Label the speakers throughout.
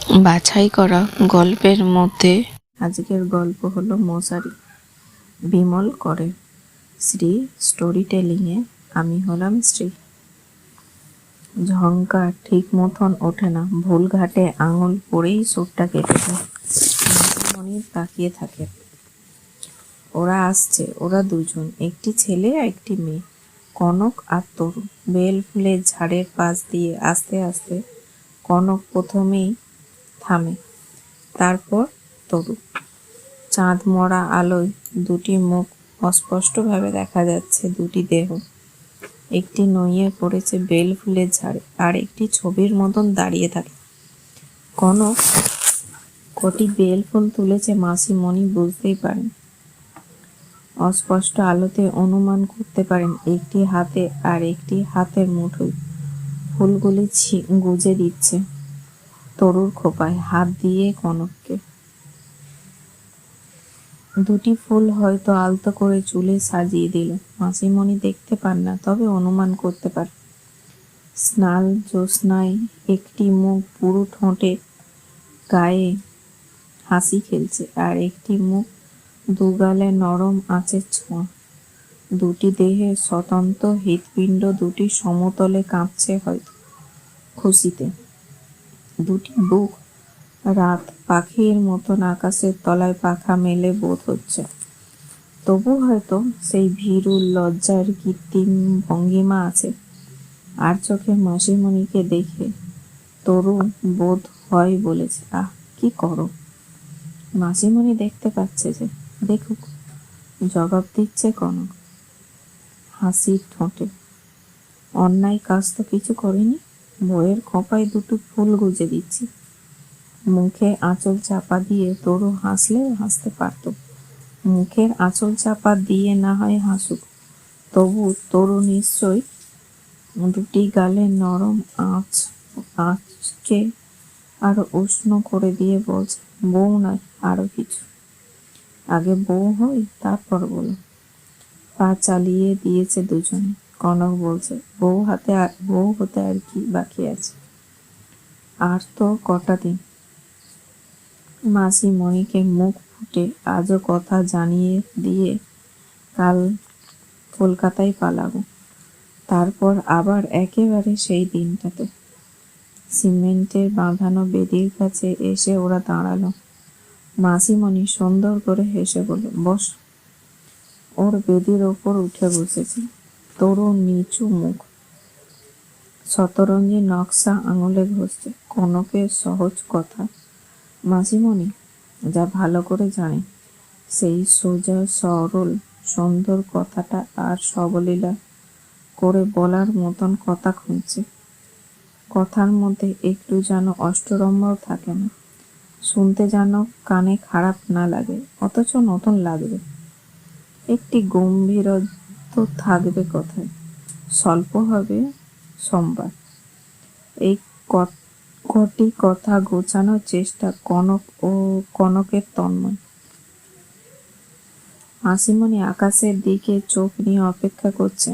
Speaker 1: বাছাই করা গল্পের মধ্যে আজকের গল্প হলো মশারি। বিমল করে শ্রী স্টোরি টেলিংয়ে। আমি হলাম শ্রী। ঝঙ্কার ঠিক মতন ওঠে না, ভুল ঘাটে আঙুল পড়েই সুরটা কেটে যায়। মনির তাকিয়ে থাকে। ওরা আসছে, ওরা দুজন, একটি ছেলে আর একটি মেয়ে, কনক আর তরু। বেল ফুলের ঝাড়ের পাশ দিয়ে আস্তে আস্তে কনক প্রথমেই থামে, তারপর তরু। চাঁদ মরা আলোয় দুটি মুখ অস্পষ্টভাবে দেখা যাচ্ছে, দুটি দেহ। একটি নইয়ে পড়েছে বেল ফুলের ঝাড়ে, আর একটি ছবির মতন দাঁড়িয়ে থাকে। কনক কটি বেল ফুল তুলেছে মাসিমণি বুঝতেই পারেন। অস্পষ্ট আলোতে অনুমান করতে পারেন একটি হাতে আর একটি হাতের মুঠোয় ফুলগুলি গুজে দিচ্ছে তরুর খোপায় হাত দিয়ে কনককে। দুটি ফুল হয়তো আলতো করে চুলে সাজিয়ে দিল। মাসিমণি দেখতে পান না, তবে অনুমান করতে পারে। স্নাল জ্যোৎস্নায় একটি মুখ পুরো ঠোঁটে গায়ে হাসি খেলছে, আর একটি মুখ দুগালে নরম আঁচের ছোঁয়া। দুটি দেহের স্বতন্ত্র হৃৎপিণ্ড দুটি সমতলে কাঁপছে হয়তো খুশিতে। দুটি বুক রাত পাখির মতন আকাশের তলায় পাখা মেলে বোধ হচ্ছে। তবু হয়তো সেই ভীরু লজ্জার কৃত্রিম ভঙ্গিমা আছে। আর চোখে মাসিমণিকে দেখে তরু বোধ হয় বলেছে, আহ কি করো। মাসিমণি দেখতে পাচ্ছে যে, দেখুক। জবাব দিচ্ছে কনক হাসির ঠোঁটে। অন্যায় কাজ তো কিছু করিনি, বইয়ের খোঁপায় দুটো ফুল গুজে দিচ্ছি। মুখে আঁচল চাপা দিয়ে তরু হাসলেও হাসতে পারত। মুখের আঁচল চাপা দিয়ে না হয় হাসুক, তবু তরু নিশ্চয় দুটি গালে নরম আঁচকে আরো উষ্ণ করে দিয়ে বলছে, বউ নয় আরো কিছু। আগে বউ হই, তারপর বলো। পা চালিয়ে দিয়েছে দুজনে। কনক বলছে, বউ হতে আর কি বাকি আছে, আর তো কটা দিন। মাসিমণিকে মুখ ফুটে আজও কথা জানিয়ে দিয়ে কাল কলকাতায় পালাবো, তারপর আবার একেবারে সেই দিনটাতে। সিমেন্টের বাঁধানো বেদির কাছে এসে ওরা দাঁড়ালো। মাসিমণি সুন্দর করে হেসে বলল, বস। ওর বেদির ওপর উঠে বসেছে। তরু নিচু মুখ, শতরঞ্জি নকশা আঙুলে ঘষছে। কনকের সহজ কথা মাসিমণি যা ভালো করে জানে, সেই সোজা সরল সুন্দর কথাটা আর সবলীলা করে বলার মতন কথা খুঁজছে। কথার মধ্যে একটু যেন অষ্টরম্যও থাকে না, শুনতে যেন কানে খারাপ না লাগে, অথচ নতুন লাগবে। একটি গম্ভীরত্ব থাকবে কথায়, স্বল্প হবে সম্বাদ। এই কটি কথা গোছানোর চেষ্টা কনকের তন্ময়। মাসিমণি আকাশের দিকে চোখ নিয়ে অপেক্ষা করছে।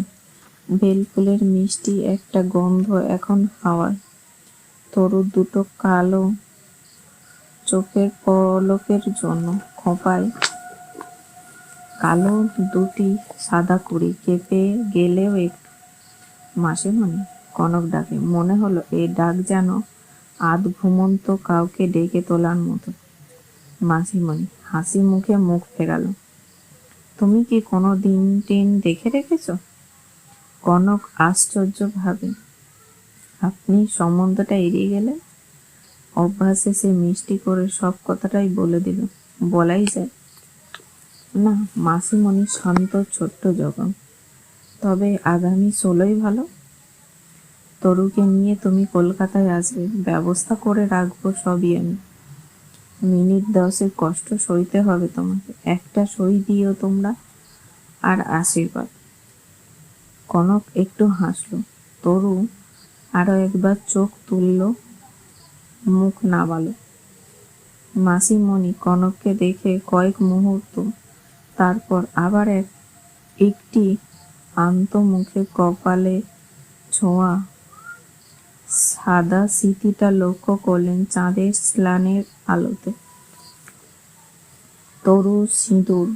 Speaker 1: বেলফুলের মিষ্টি একটা গন্ধ এখন হাওয়ায়। তরুর দুটো কালো চোখের পলকের জন্য খোঁপায় কালো দুটি সাদা কুড়ি কেঁপে গেলেও একটু। মাসিমণি, কনক ডাকে। মনে হলো এই ডাক যেন আধ ঘুমন্ত কাউকে ডেকে তোলার মতো। মাসিমণি হাসি মুখে মুখ ফেরালো। তুমি কি কোনো দিন টিন দেখে রেখেছ? কনক আশ্চর্য ভাবে আপনি সম্বন্ধটা এড়িয়ে গেলেন। অভ্যাসে সে মিষ্টি করে সব কথাটাই বলে দিল। বলাই যায় না। মাসিমণি শান্ত ছোট্ট জবাব। তবে আগামী 16ই ভালো। তরুকে নিয়ে তুমি কলকাতায় আসবে, ব্যবস্থা করে রাখবো সবই আমি। মিনিট 10 কষ্ট সইতে হবে তোমাকে। একটা সই দিও তোমরা, আর আশীর্বাদ। কনক একটু হাসলো। তরু আরো একবার চোখ তুলল, মুখ নামালো। মাসিমণি কনককে দেখে কয়েক মুহূর্ত, তারপর আবার একটি আন্ত মুখে কপালে ছোঁয়া সাদা সিথিটা লক্ষ্য করলেন চাঁদের স্নানের আলোতে। তরু সিঁদুর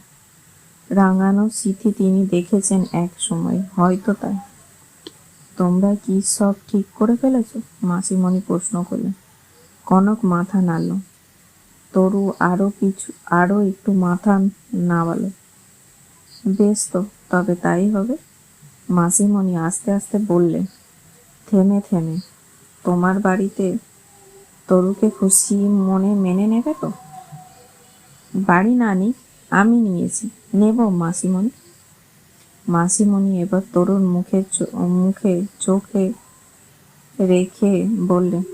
Speaker 1: রাঙানো সিথি তিনি দেখেছেন এক সময়, হয়তো তাই। তোমরা কি সব ঠিক করে ফেলেছ? মাসিমণি প্রশ্ন করলেন। কনক মাথা নাড়ল। তরু আরো একটু মাথা নাড়ালো। বেশ তো, তবে তাই হবে। মাসিমণি আস্তে আস্তে বললেন, থেমে থেমে, তোমার বাড়িতে তরুকে খুশি মনে মেনে নেবে তো? বাড়ি না নিক, আমি নিয়েছি, নেব মাসিমণি। মাসিমণি এবার তরুর মুখে চোখে রেখে বললেন,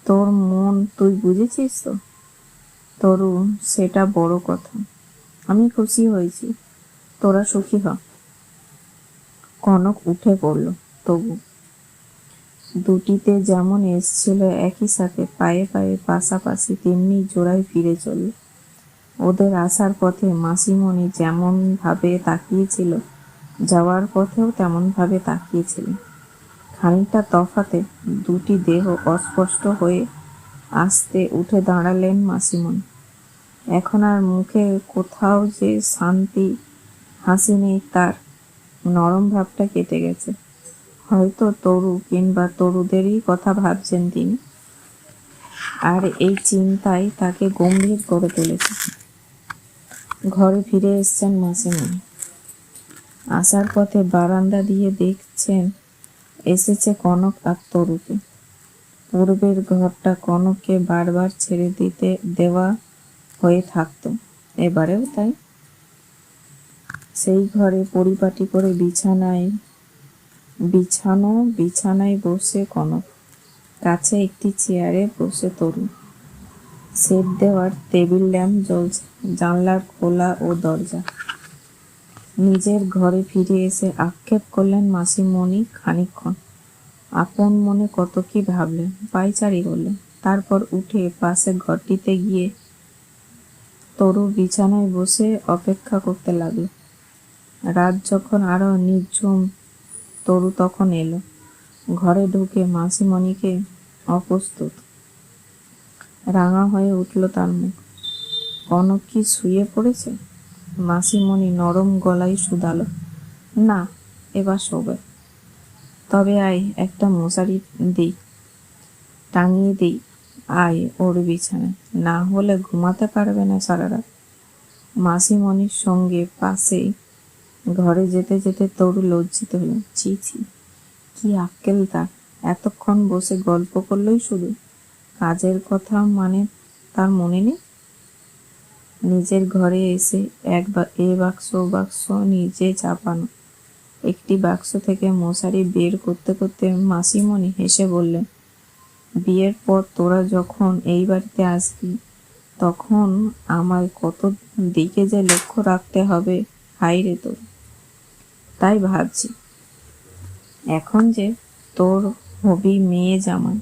Speaker 1: তোর মন তুই বুঝেছিস তো? তরু, সেটা বড় কথা। আমি খুশি হয়েছি, তোরা সুখী হ। কনক উঠে পড়ল। তবু দুটিতে যেমন এসছিল একই সাথে, পায়ে পায়ে পাশাপাশি, তেমনি জোড়ায় ফিরে চলল। ওদের আসার পথে মাসিমণি যেমন ভাবে তাকিয়েছিল, যাওয়ার পথেও তেমন ভাবে তাকিয়েছিলেন। খানিকটা তফাতে দুটি দেহ অস্পষ্ট হয়ে আস্তে উঠে দাঁড়ালেন মাসিমণি। এখন আর মুখে কোথাও যে শান্তি হাসি নেই তার, নরম ভাবটা কেটে গেছে। হয়তো তরু কিংবা তরুদেরই কথা ভাবছেন তিনি, আর এই চিন্তাই তাকে গম্ভীর করে তুলেছে। ঘরে ফিরে এসছেন মাসিমণি। আসার পথে বারান্দা দিয়ে দেখছেন এসেছে কনক আর তরুকে। পূর্বের ঘরটা কনককে বারবার ছেড়ে দেওয়া হয়ে থাকতো, এবারেও তাই। সেই ঘরে পরিপাটি করে বিছানায় বসে কনক, কাছে একটি চেয়ারে বসে তরু। সেট দেওয়ার টেবিল ল্যাম্প জ্বলছে, জানলার খোলা ও দরজা। নিজের ঘরে ফিরে এসে আক্ষেপ করলেন মাসিমণি খানিকক্ষণ। আপন মনে কত কি ভাবলেন, পায়চারি করলেন। তারপর উঠে পাশের ঘরটিতে গিয়ে তরু বিছানায় বসে অপেক্ষা করতে লাগল। রাত যখন আরো নির্ঝুম, তরু তখন এলো। ঘরে ঢুকে মাসিমণিকে অপ্রস্তুত। রাঙা হয়ে উঠল তার মুখ। কনক কি শুয়ে পড়েছে? মাসিমণি নরম গলায় শুধালো, না, এবার শোবে। তবে আয়, একটা মশারি টাঙিয়ে দিই, আয় ওর বিছানায়, না হলে ঘুমাতে পারবে না সারা রাত। মাসিমণির সঙ্গে পাশে ঘরে যেতে যেতে তরু লজ্জিত হল। ছি ছি, কি আক্কেল তার! এতক্ষণ বসে গল্প করলই শুধু, কাজের কথা মানে তার মনে নেই। নিজের ঘরে এসে এ বাক্স ও বাক্স নিজে চাপানো। একটি বাক্স থেকে মশারি বের করতে করতে মাসিমণি হেসে বললেন, বিয়ের পর তোরা যখন এই বাড়িতে আসবি, তখন আমায় কত দিকে যে লক্ষ্য রাখতে হবে, হাই রে তোর! তাই ভাবছি, এখন যে তোর হবি মেয়ে জামাই,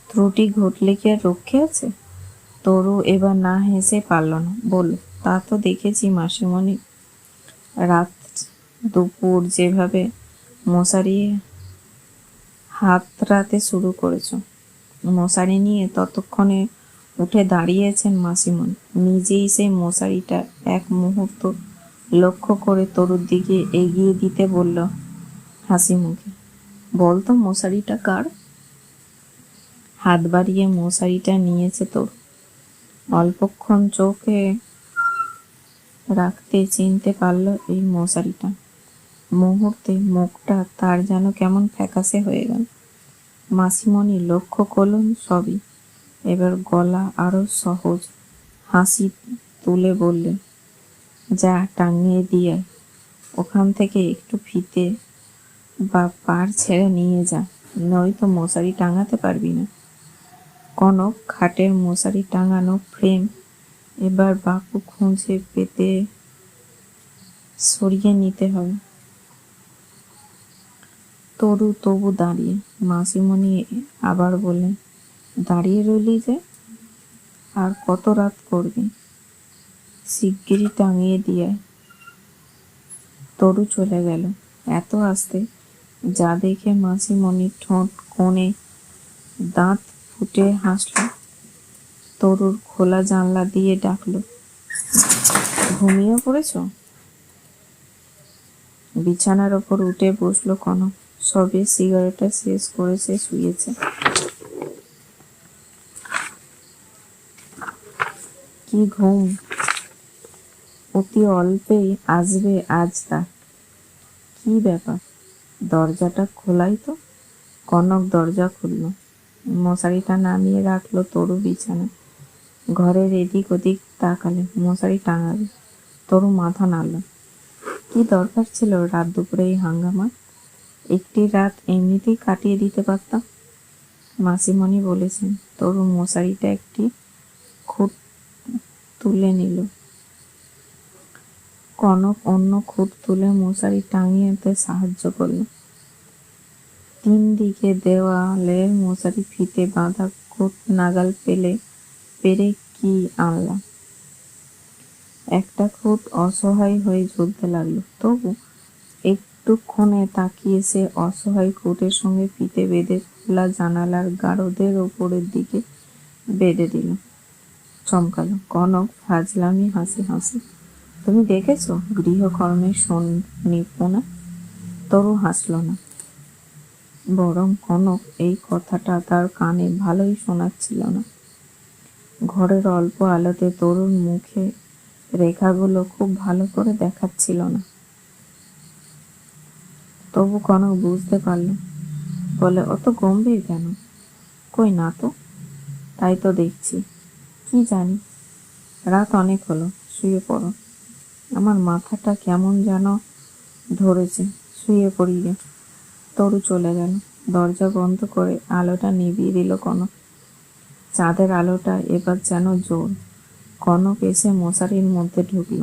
Speaker 1: ত্রুটি ঘটলে কি আর রক্ষে আছে? তরু এবার না হেসে পারল না, বলল, তা তো দেখেছি মাসিমণি। রাত দুপুর যেভাবে মশারি হাতড়াতে শুরু করেছ, মশারি নিয়ে ততক্ষণে উঠে দাঁড়িয়েছেন মাসিমণি। নিজেই সেই মশারিটা এক মুহূর্ত লক্ষ্য করে তরুর দিকে এগিয়ে দিতে বলল হাসি মুখে, বলতো মশারিটা কার? হাত বাড়িয়ে মশারিটা নিয়েছে তরু। অল্পক্ষণ চোখে রাখতে চিনতে পারল এই মশারিটা। মুহূর্তে মুখটা তার যেন কেমন ফ্যাকাশে হয়ে গেল। মাসিমণি লক্ষ্য করলেন সবই। এবার গলা আরো সহজ হাসি তুলে বললেন, যা টাঙিয়ে দিয়ে ওখান থেকে একটু ফিতে বা পাড় ছেড়ে নিয়ে যা, নয়তো মশারি টাঙাতে পারবি না। কনক খাটের মশারি টাঙানো ফ্রেম এবার বাকু খুঁজে পেতে সরিয়ে নিতে হবে। তরু তবু দাঁড়িয়ে। মাসিমণি আবার বললেন, দাঁড়িয়ে রইলি যে, আর কত রাত করবি? শিগগিরই টাঙিয়ে দিয়ে। তরু চলে গেল। এত আস্তে যা দেখে মাসিমণির ঠোঁট কোণে দাঁত ফুটে হাসল। তরুর খোলা জানলা দিয়ে ডাকলো, ঘুমিয়ে পড়েছ? বিছানার ওপর উঠে বসলো কনক। সবে সিগারেটটা শেষ করেছে, শুয়েছে। কি ঘুম! অতি অল্পেই আসবে আজ তার। কি ব্যাপার? দরজাটা খোলাই তো। কনক দরজা খুলল। মশারিটা নামিয়ে রাখলো তরু বিছানা। ঘরের এদিক ওদিক তাকালে, মশারি টাঙাবে। তরু মাথা নাড়ল। কি দরকার ছিল রাত দুপুরে এই হাঙ্গামা? একটি রাত এমনিতেই কাটিয়ে দিতে পারতাম। মাসিমণি বলেছেন। তরু মশারিটা একটি খুঁট তুলে নিল। কনক অন্য খুঁট তুলে মশারি টাঙিয়েতে সাহায্য করল। 3 দিকে দেওয়ালে মশারি ফিতে বাঁধা খুঁট নাগাল পেরে কি আনলাম। একটা খুঁট অসহায় হয়ে ঝুলতে লাগলো। তবু একটুক্ষণে তাকিয়ে সে অসহায় খুঁটের সঙ্গে ফিতে বেঁধে খোলা জানালার গারদের ওপরের দিকে বেঁধে দিল। চমকালো। কনক ফাজলামি হাসি হাসি। তুমি দেখেছ গৃহকর্মের নিপুণা? তরু হাসল না। বরং কনক এই কথাটা তার কানে ভালোই শোনাচ্ছিল না। ঘরের অল্প আলোতে তরুর মুখে রেখাগুলো খুব ভালো করে দেখাচ্ছিল না। তবু কনক বুঝতে পারল। বলে, অত গম্ভীর কেন? কই না তো। তাই তো দেখছি। কি জানি। রাত অনেক হলো, শুয়ে পড়ো। আমার মাথাটা কেমন যেন ধরেছে, শুয়ে পড়ি গে। তরু চলে গেল। দরজা বন্ধ করে আলোটা নিভিয়ে দিল কনক। চাঁদের আলোটা এবার যেন জোর। কনক এসে মশারির মধ্যে ঢুকল।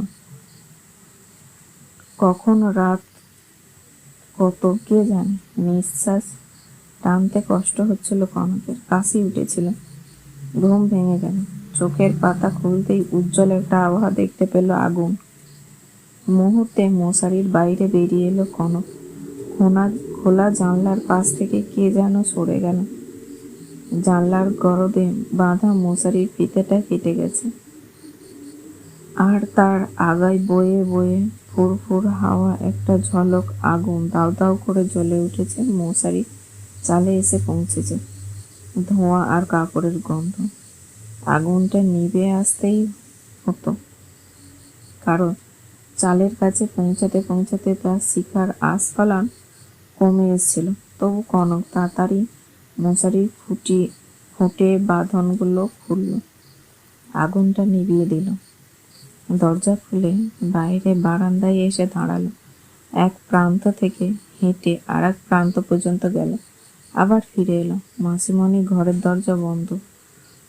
Speaker 1: কখন রাত কত কে জানে। নিঃশ্বাস টানতে কষ্ট হচ্ছিল কনকের। কাশি উঠেছিল। ঘুম ভেঙে গেল। চোখের পাতা খুলতেই উজ্জ্বল একটা আভা দেখতে পেল, আগুন। মুহূর্তে মশারির বাইরে বেরিয়ে এলো কনক। খোলা জানলার পাশ থেকে কে যেন সরে গেল। জানলার গরদে বাঁধা মশারির ফিতেটা কেটে গেছে। আর তার আগায় বয়ে বয়ে ফুরফুর হাওয়া, একটা ঝলক আগুন দাউ দাউ করে জ্বলে উঠেছে। মশারি চালে এসে পৌঁছেছে। ধোঁয়া আর কাপড়ের গন্ধ। আগুনটা নিভে আসতেই হতো, কারণ চালের কাছে পৌঁছাতে পৌঁছাতে তার শিখার আস্ফালন কমে এসেছিল। তবু কনক তাড়াতাড়ি মশারির ফুটে বাঁধনগুলো খুলল। আগুনটা নিভিয়ে দিল। দরজা খুলে বাইরে বারান্দায় এসে দাঁড়ালো। এক প্রান্ত থেকে হেঁটে আর এক প্রান্ত পর্যন্ত গেল। আবার ফিরে এলো। মাসিমণি ঘরের দরজা বন্ধ।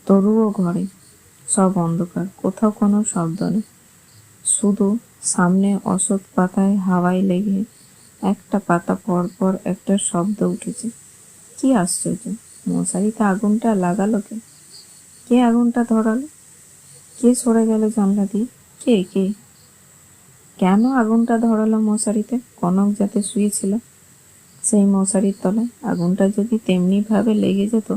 Speaker 1: তরুও ঘরে। সব অন্ধকার। কোথাও কোনো শব্দ নেই। শুধু সামনে অশোক পাতায় হাওয়ায় লেগে একটা পাতা পর পর একটা শব্দ উঠেছে। কি আশ্চর্য! মশারিতে আগুনটা লাগালো কে? কে আগুনটা ধরালো? কে সরে গেল জানলা দিয়ে? কে কে কেন আগুনটা ধরালো মশারিতে? কনক যাতে শুয়েছিল সেই মশারির তলায়। আগুনটা যদি তেমনি ভাবে লেগে যেত,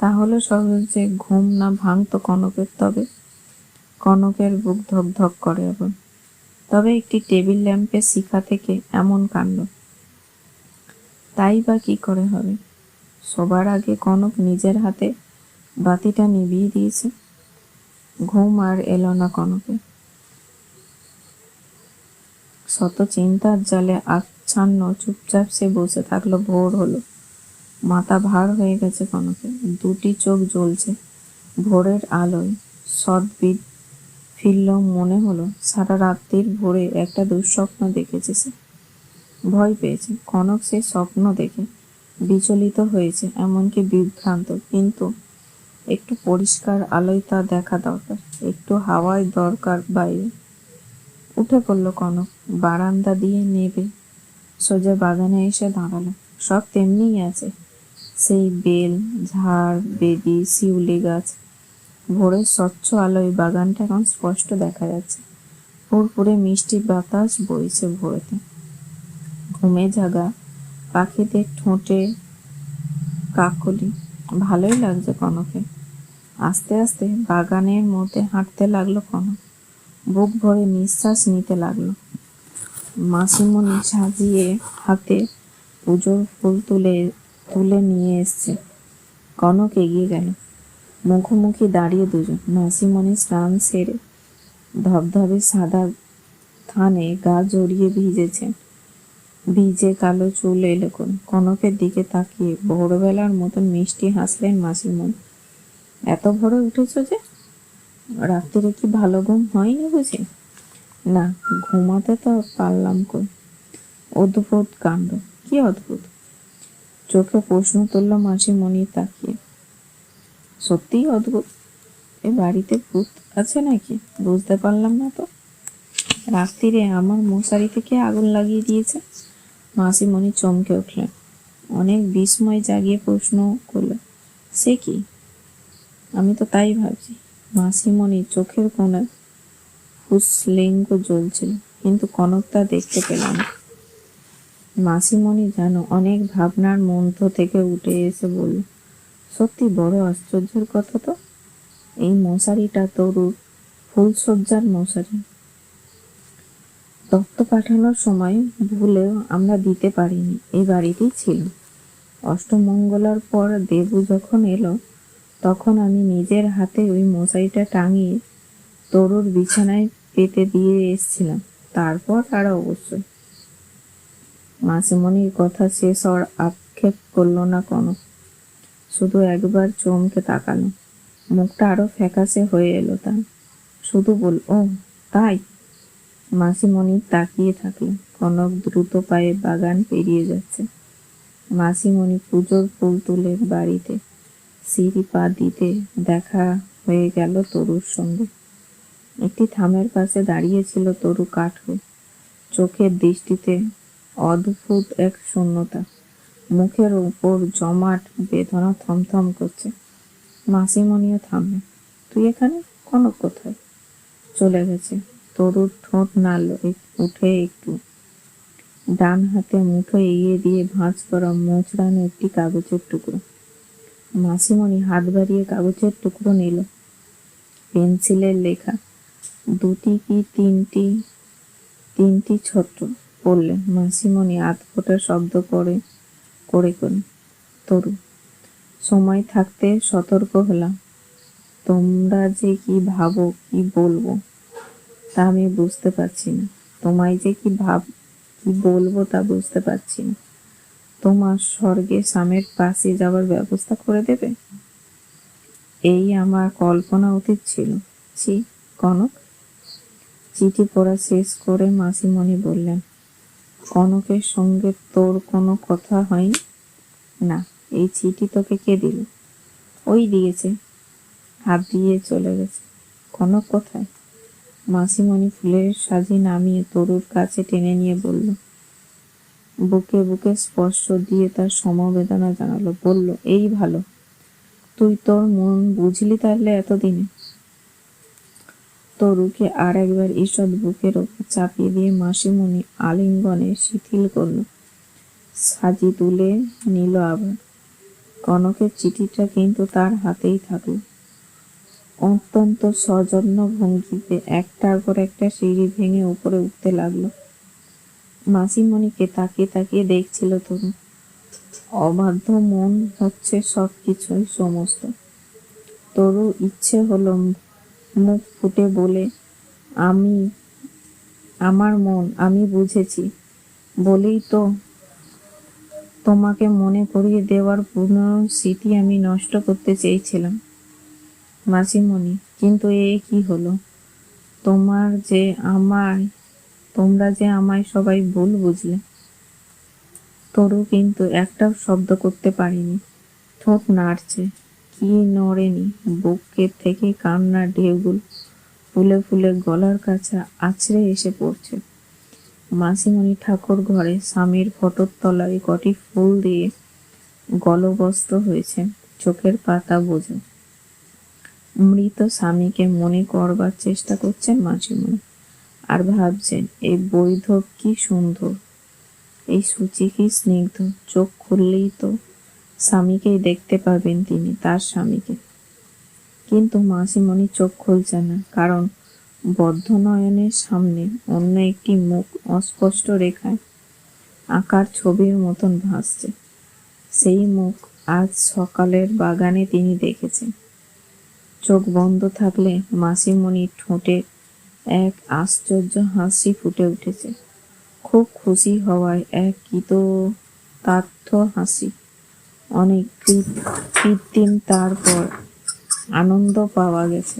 Speaker 1: তাহলে সহজে ঘুম না ভাঙতো কনকের। তবে কনকের বুক ধক ধক করে এখন। তবে একটি টেবিল ল্যাম্পের শিখা থেকে এমন কাণ্ড। তাই বা কি করে হবে? সবার আগে কনক নিজের হাতে বাতিটা নিভিয়ে দিয়েছে। ঘুম আর এলো না কনকে। শত চিন্তার জালে আচ্ছন্ন চুপচাপ সে বসে থাকলো। ভোর হলো। মাথা ভার হয়ে গেছে কনকের। দুটি চোখ জ্বলছে ভোরের আলোয়। সদ্বিদ ফিরল। মনে হলো সারা রাত্রির ভোরে একটা দুঃস্বপ্ন দেখেছে সে। ভয় পেয়েছে কনক সে স্বপ্ন দেখে। বিচলিত হয়েছে, এমনকি বিভ্রান্ত। কিন্তু একটু পরিষ্কার আলোয় তা দেখা দরকার। একটু হাওয়ায় দরকার বাইরে। উঠে পড়ল কনক। বারান্দা দিয়ে নেবে সোজা বাগানে এসে দাঁড়ালো। সব তেমনিই আছে। সেই বেল, ঝাড়, বেদি, শিউলি গাছ। ভোরের স্বচ্ছ আলোয় বাগানটা এখন স্পষ্ট দেখা যাচ্ছে। ফুরফুরে মিষ্টি বাতাস বইছে ভোরেতে। ঘুমে জাগা পাখিদের ঠোঁটে কাকলি। ভালোই লাগছে কনকে। আস্তে আস্তে বাগানের মধ্যে হাঁটতে লাগলো কনক। বুক ভরে নিঃশ্বাস নিতে লাগলো। মাসিমণি সাজিয়ে হাতে পুজোর ফুল তুলে তুলে নিয়ে এসছে। কনক এগিয়ে গেল। মুখোমুখি দাঁড়িয়ে দুজন। মাসিমণি স্নান সেরে ধবধবে সাদা থানে গা জড়িয়ে ভিজেছেন। ভিজে কালো চুল এলো কনকের দিকে তাকিয়ে ভোরবেলার মতন মিষ্টি হাসলেন মাসিমণি। এত ভোরে উঠেছ যে? রাত্রিরে কি ভালো ঘুম হয়নি বুঝি? না, ঘুমাতে তো পারলাম কই। অদ্ভুত কাণ্ড। কি অদ্ভুত? চোখে প্রশ্ন তুলল মাসিমণি তাকিয়ে। সত্যিই অদ্ভুত। এ বাড়িতে ভূত আছে নাকি? বুঝতে পারলাম না তো। রাত্রিরে আমার মশারি থেকে আগুন লাগিয়ে দিয়েছে। মাসিমণি চমকে উঠলেন। অনেক বিস্ময় জাগিয়ে প্রশ্ন করলেন, সে কি? আমি তো তাই ভাবছি। মাসিমণি চোখের কোণায় ফুসলিঙ্গ জ্বলছিল, কিন্তু কনক তা দেখতে পেল না। মাসিমণি যেন অনেক ভাবনার মধ্য থেকে উঠে এসে বলল, সত্যি বড় আশ্চর্যের কথা তো। এই মশারিটা তরুর ফুলশয্যার মশারি। দত্ত পাঠানোর সময় ভুলেও আমরা দিতে পারিনি, এই বাড়িতেই ছিল। অষ্টমঙ্গলার পর দেবু যখন এলো তখন আমি নিজের হাতে ওই মশারিটা টাঙিয়ে তরুর বিছানায় পেতে দিয়ে এসছিলাম। তারপর আর অবশ্যই। মাসিমণির কথা শেষ হওয়ার আক্ষেপ করল না কনক। শুধু একবার চমকে তাকালো। মুখটা আরো ফ্যাকাশে হয়ে এলো তার। শুধু বল, ও তাই? মাসিমণি তাকিয়ে থাকলো। কনক দ্রুত পায়ে বাগান পেরিয়ে যাচ্ছে। মাসিমণি পুজোর ফুল তুলে বাড়িতে সিঁড়ি পা দিতে দেখা হয়ে গেল তরুর সঙ্গে। একটি থামের পাশে দাঁড়িয়েছিল তরু কাঠ হয়ে। চোখের দৃষ্টিতে অদ্ভুত এক শূন্যতা। মুখের উপর জমাট বেদনা থমথম করছে। মাসিমণিও থামলেন। তুই এখানে? কনক কোথায়? চলে গেছে। তরুর ঠোঁট নাড়ল উঠে একটু। ডান হাতে মুঠো এগিয়ে দিয়ে ভাঁজ করা মোচড়ানো একটি কাগজের টুকরো। মাসিমণি হাত বাড়িয়ে কাগজের টুকরো নিল। পেন্সিলের লেখা দুটি কি তিনটি ছোট্ট পড়লেন। মাসিমণি আধফোঁটা শব্দ করে করে তরু, সময় থাকতে সতর্ক হলাম। তোমরা যে কি ভাবো কি বলবো তা আমি বুঝতে পারছি না। তোমায় যে কি বলবো তা বুঝতে পারছি না। তোমার স্বর্গে স্বামীর পাশে যাওয়ার ব্যবস্থা করে দেবে, এই আমার কল্পনা অতীত ছিল। ছি কনক। চিঠি পড়া শেষ করে মাসিমণি বললেন, কনকের সঙ্গে তোর কোনো কথা হয়নি? না। এই চিঠি তোকে কে দিল? ওই দিয়েছে, হাত দিয়ে চলে গেছে। কনক কোথায়? মাসিমণি ফুলের সাজি নামিয়ে তরুর কাছে টেনে নিয়ে বলল, বুকে বুকে স্পর্শ দিয়ে তার সমবেদনা জানালো। বলল, এই ভালো, তুই তোর মন বুঝলি তাহলে এতদিনে। তরুকে আর একবার ঈষৎ বুকের ওপর চাপিয়ে দিয়ে মাসিমণি আলিঙ্গনে শিথিল করল। সাজি তুলে নিল আবার। কনকের চিঠিটা কিন্তু তার হাতেই থাকলো। অত্যন্ত সযত্ন ভঙ্গিতে একটার পর একটা সিঁড়ি ভেঙে উপরে উঠতে লাগলো। মাসিমণিকে তাকিয়ে তাকিয়ে দেখছিল তরু। অবাধ্য মন হচ্ছে সবকিছুই সমস্ত। তরু ইচ্ছে হলো মুখ ফুটে বলে, আমার মন আমি বুঝেছি বলেই তো তোমাকে মনে করিয়ে দেওয়ার পুরনো স্মৃতি আমি নষ্ট করতে চেয়েছিলাম মাসিমণি, কিন্তু এ কি হলো? তোমরা যে আমায় সবাই ভুল বুঝলে। তরু কিন্তু একটাও শব্দ করতে পারিনি। ঠোঁট নাড়ছে, কি নড়েনি। বুকের থেকে কান্নার ঢেউগুলো ফুলে ফুলে গলার কাছে আছড়ে এসে পড়ছে। মাসিমণি ঠাকুর ঘরে স্বামীর ফটোর তলায় কটি ফুল দিয়ে গলবস্ত হয়েছে। চোখের পাতা বোঝে। মৃত স্বামীকে মনে করবার চেষ্টা করছেন মাসিমণি, আর ভাবছেন এই বৈধব কি সুন্দর। এই সূচি কি স্নিগ্ধ! চোখ খুললেই তো স্বামীকেই দেখতে পাবেন তিনি, তার স্বামীকে। কিন্তু মাসিমণি চোখ খুলছে না, কারণ বদ্ধ নয়নের সামনে অন্য একটি মুখ অস্পষ্ট রেখায় আঁকার ছবির মতন ভাসছে। সেই মুখ আজ সকালের বাগানে তিনি দেখেছেন। চোখ বন্ধ থাকলে মাসিমণির ঠোঁটে এক আশ্চর্য হাসি ফুটে উঠেছে, খুব খুশি হওয়ায় এক কৃতার্থ হাসি। অনেক কৃত্রিম, তারপর আনন্দ পাওয়া গেছে।